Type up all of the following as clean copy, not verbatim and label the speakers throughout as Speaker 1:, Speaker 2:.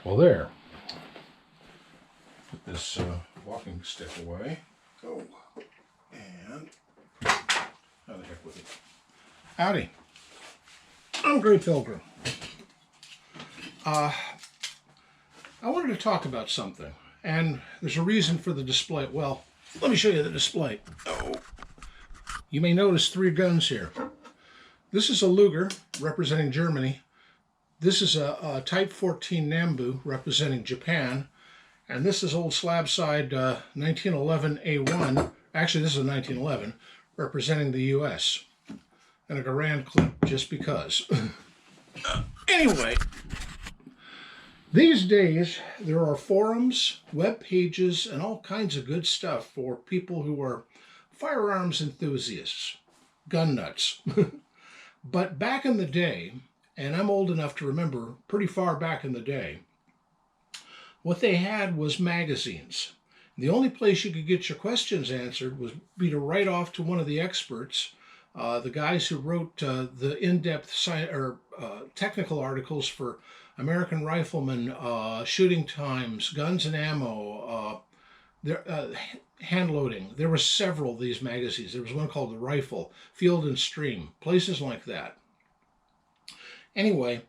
Speaker 1: Well, there. Put this walking stick away. Oh, and how the heck with it? Howdy. I'm Gray Pilgrim. I wanted to talk about something, and there's a reason for the display. Well, let me show you the display. Oh, you may notice 3 guns here. This is a Luger representing Germany. This is a Type 14 Nambu representing Japan. And this is old slab side 1911 A1. Actually, this is a 1911 representing the U.S. And a Garand clip just because. Anyway, these days there are forums, web pages, and all kinds of good stuff for people who are firearms enthusiasts, gun nuts. But back in the day, and I'm old enough to remember pretty far back in the day, what they had was magazines. The only place you could get your questions answered was be to write off to one of the experts, the guys who wrote the in-depth technical articles for American Rifleman, shooting times, guns and ammo, hand loading. There were several of these magazines. There was one called The Rifle, Field and Stream, places like that. Anyway,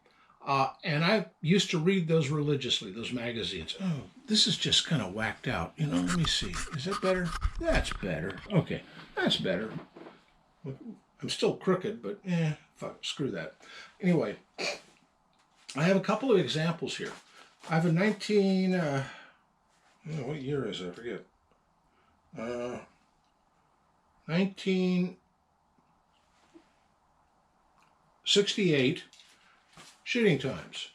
Speaker 1: and I used to read those religiously, those magazines. Oh, this is just kind of whacked out. You know, let me see. Is that better? That's better. Okay, that's better. I'm still crooked, but fuck, screw that. Anyway, I have a couple of examples here. I have a what year is it? I forget. 1968 shooting times.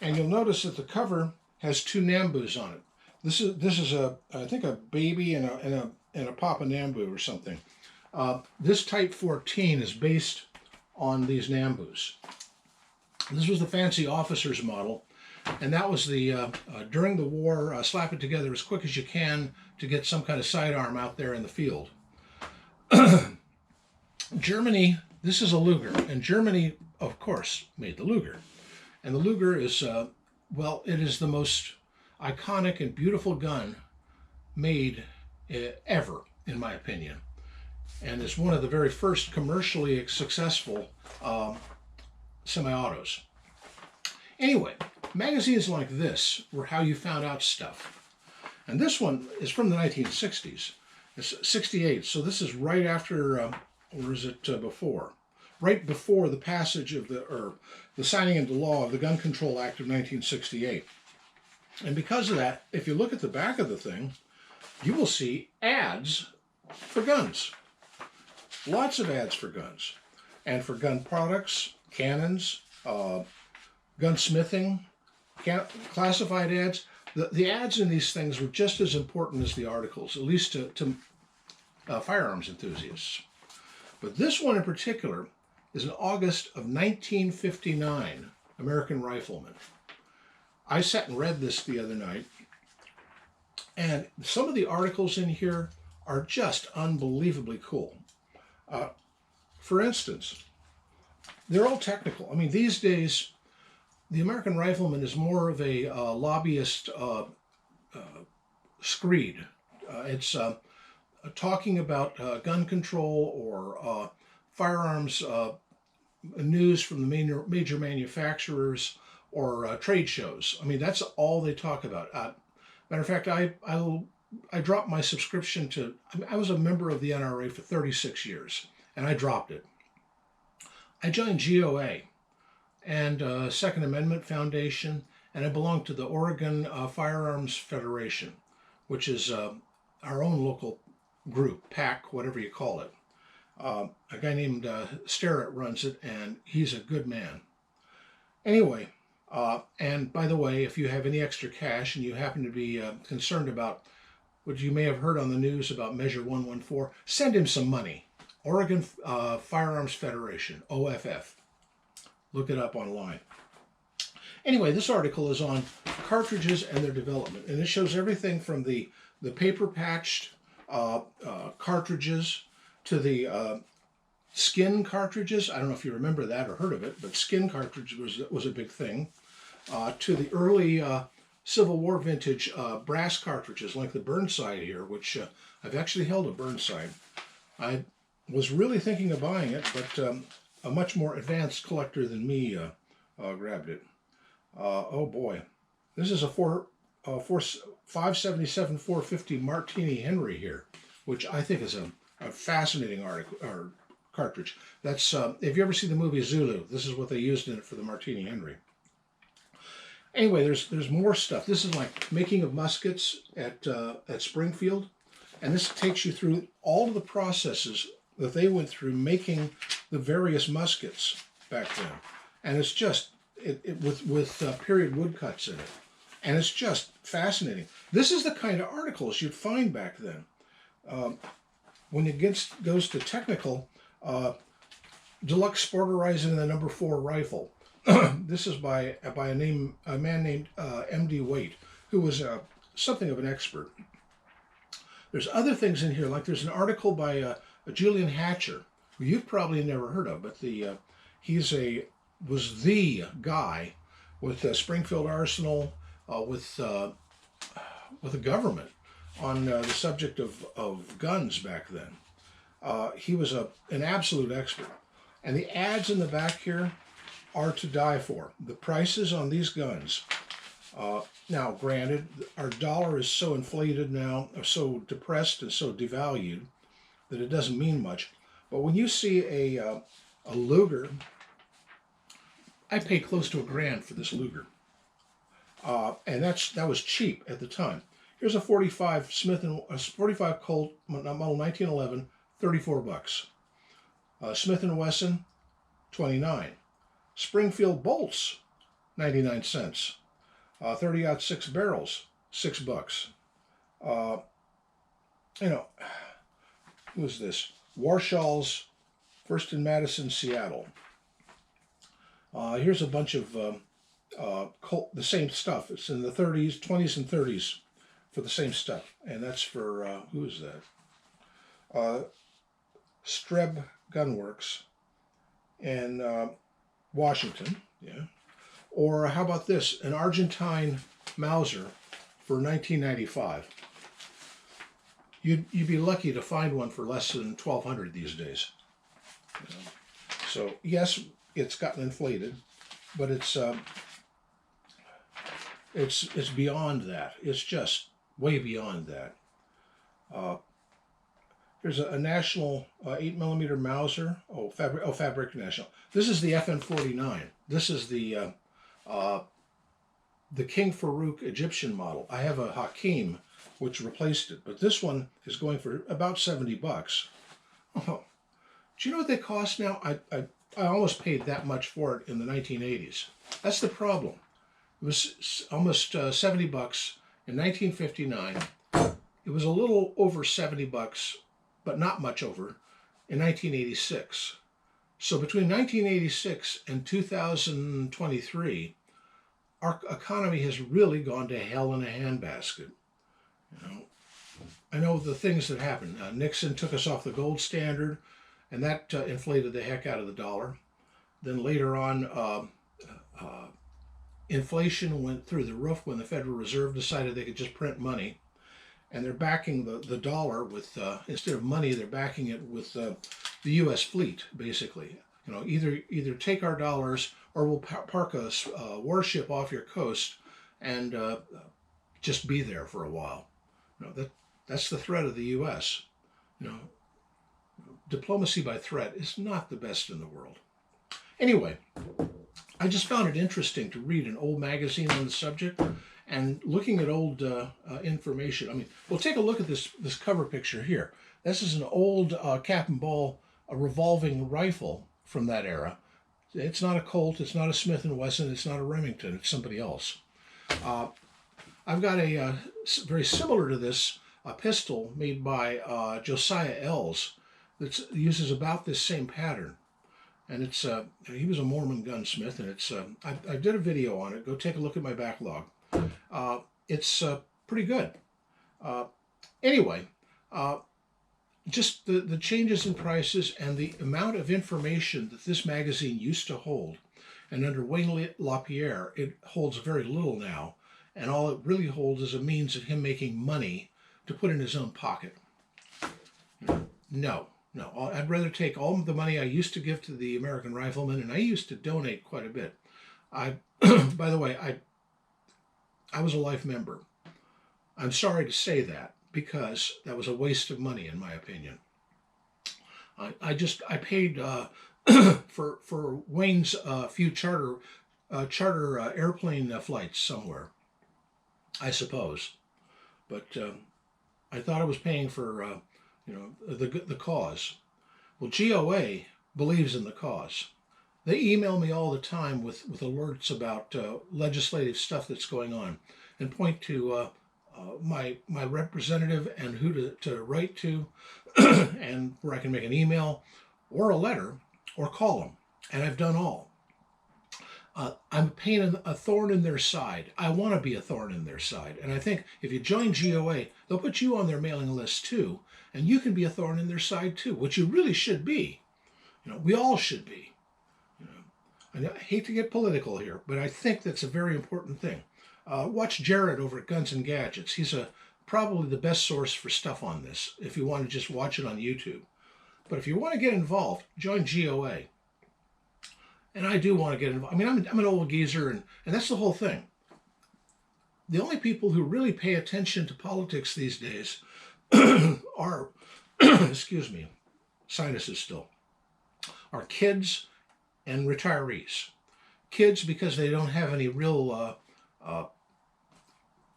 Speaker 1: And you'll notice that the cover has 2 Nambus on it. This is I think a baby and a Papa Nambu or something. This Type 14 is based on these Nambus. This was the fancy officer's model, and that was the during the war, slap it together as quick as you can to get some kind of sidearm out there in the field. Germany, this is a Luger, and Germany, of course, made the Luger. And the Luger is, well, it is the most iconic and beautiful gun made ever, in my opinion. And it's one of the very first commercially successful semi-autos. Anyway, magazines like this were how you found out stuff. And this one is from the 1960s. It's 68, so this is right after, or is it before? Right before the passage of the signing into law of the Gun Control Act of 1968. And because of that, if you look at the back of the thing, you will see ads for guns. Lots of ads for guns. And for gun products, cannons, gunsmithing, classified ads. The ads in these things were just as important as the articles, at least to firearms enthusiasts. But this one in particular is in August of 1959, American Rifleman. I sat and read this the other night, and some of the articles in here are just unbelievably cool. For instance, they're all technical. I mean, these days, the American Rifleman is more of a lobbyist screed. It's talking about gun control or firearms news from the major manufacturers or trade shows. I mean, that's all they talk about. Matter of fact, I dropped my subscription to, I was a member of the NRA for 36 years, and I dropped it. I joined GOA and Second Amendment Foundation, and I belong to the Oregon Firearms Federation, which is our own local group, PAC, whatever you call it. A guy named Starrett runs it, and he's a good man. Anyway, and by the way, if you have any extra cash and you happen to be concerned about what you may have heard on the news about Measure 114, send him some money. Oregon Firearms Federation, OFF. Look it up online. Anyway, this article is on cartridges and their development, and it shows everything from the paper-patched cartridges to the skin cartridges. I don't know if you remember that or heard of it, but skin cartridge was a big thing. to the early Civil War vintage brass cartridges like the Burnside here, which I've actually held a Burnside. I was really thinking of buying it, but a much more advanced collector than me grabbed it. Oh boy, this is a 577 450 Martini Henry here, which I think is a fascinating article or cartridge. That's if you ever see the movie Zulu, this is what they used in it for the Martini Henry. Anyway, there's more stuff. This is like making of muskets at Springfield, and this takes you through all of the processes that they went through making the various muskets back then, and it's just with period woodcuts in it, and it's just fascinating. This is the kind of articles you'd find back then. When it goes to technical, Deluxe Sport Horizon and the number 4 rifle. This is by a man named M.D. Waite, who was something of an expert. There's other things in here, like there's an article by Julian Hatcher, who you've probably never heard of, but was the guy with Springfield Arsenal, with the government on the subject of guns back then. He was an absolute expert. And the ads in the back here are to die for. The prices on these guns. Now, granted, our dollar is so inflated now, or so depressed and so devalued, that it doesn't mean much. But when you see a Luger, I paid close to $1,000 for this Luger. And that was cheap at the time. Here's a 45 45 Colt model 1911, $34. Smith & Wesson, $29. Springfield bolts, 99 cents. 30-06 barrels, $6. Who is this? Warshall's, First in Madison, Seattle. Here's a bunch of the same stuff. It's in the 30s, 20s, and 30s for the same stuff. And that's for, who is that? Streb Gunworks in Washington. Yeah. Or how about this? An Argentine Mauser for $19.95. You'd be lucky to find one for less than $1,200 these days. You know? So yes, it's gotten inflated, but it's beyond that. It's just way beyond that. There's a National 8mm Mauser. Fabric National. This is the FN-49. This is the King Farouk Egyptian model. I have a Hakim, which replaced it, but this one is going for about $70. Oh, do you know what they cost now? I almost paid that much for it in the 1980s. That's the problem. It was almost $70 in 1959. It was a little over $70, but not much over, in 1986. So between 1986 and 2023, our economy has really gone to hell in a handbasket. You know, I know the things that happened. Nixon took us off the gold standard, and that inflated the heck out of the dollar. Then later on, inflation went through the roof when the Federal Reserve decided they could just print money. And they're backing the dollar with, instead of money, they're backing it with the U.S. fleet, basically. You know, either take our dollars or we'll park a warship off your coast and just be there for a while. You know, that's the threat of the U.S. You know, diplomacy by threat is not the best in the world. Anyway, I just found it interesting to read an old magazine on the subject and looking at old information. I mean, we'll take a look at this cover picture here. This is an old cap and ball, a revolving rifle from that era. It's not a Colt, it's not a Smith & Wesson, it's not a Remington, it's somebody else. I've got a very similar to this, a pistol made by Josiah Ells that uses about this same pattern. And it's he was a Mormon gunsmith, and it's I did a video on it. Go take a look at my backlog. It's pretty good. Anyway, just the changes in prices and the amount of information that this magazine used to hold. And under Wayne LaPierre, it holds very little now. And all it really holds is a means of him making money to put in his own pocket. No, no. I'd rather take all of the money I used to give to the American Riflemen, and I used to donate quite a bit. By the way, I was a life member. I'm sorry to say that because that was a waste of money, in my opinion. I paid for Wayne's few charter airplane flights somewhere, I suppose, but I thought I was paying for the cause. Well, GOA believes in the cause. They email me all the time with alerts about legislative stuff that's going on, and point to my representative and who to write to, and where I can make an email or a letter or call them. And I've done all. I'm a thorn in their side. I want to be a thorn in their side. And I think if you join GOA, they'll put you on their mailing list too, and you can be a thorn in their side too, which you really should be. We all should be. I hate to get political here, but I think that's a very important thing. Watch Jared over at Guns and Gadgets. He's probably the best source for stuff on this if you want to just watch it on YouTube. But if you want to get involved, join GOA. And I do want to get involved. I mean, I'm an old geezer, and that's the whole thing. The only people who really pay attention to politics these days are, excuse me, sinuses still, are kids and retirees. Kids because they don't have any real,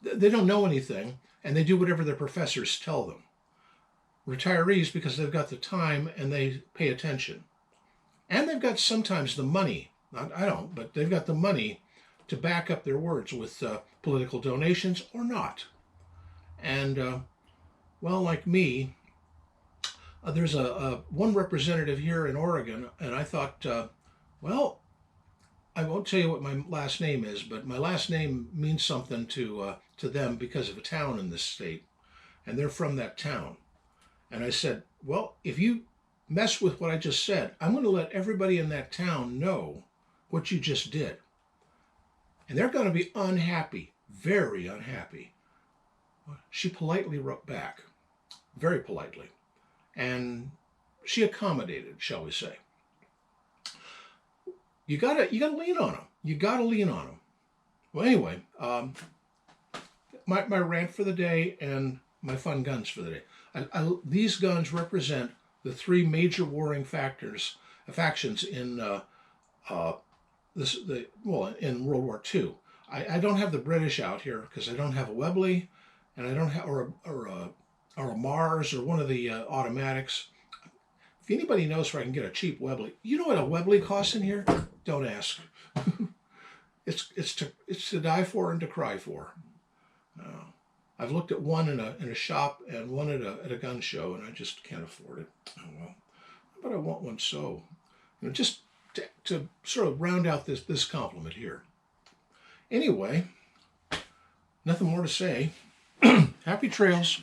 Speaker 1: they don't know anything, and they do whatever their professors tell them. Retirees because they've got the time and they pay attention. And they've got sometimes the money, I don't, but they've got the money to back up their words with political donations or not. And, well, like me, there's one representative here in Oregon, and I thought, well, I won't tell you what my last name is, but my last name means something to them because of a town in this state, and they're from that town. And I said, well, if you mess with what I just said, I'm going to let everybody in that town know what you just did. And they're going to be unhappy, very unhappy. She politely wrote back, very politely. And she accommodated, shall we say. You gotta lean on them. You gotta lean on them. Well, anyway, my rant for the day and my fun guns for the day. These guns represent the three major warring factions in in World War II. I don't have the British out here because I don't have a Webley, and I don't have or a Mars or one of the automatics. If anybody knows where I can get a cheap Webley, you know what a Webley costs in here? Don't ask. It's to die for and to cry for. I've looked at one in a shop and one at a gun show, and I just can't afford it. Oh well, but I want one so. Just to sort of round out this compliment here. Anyway, nothing more to say. Happy trails.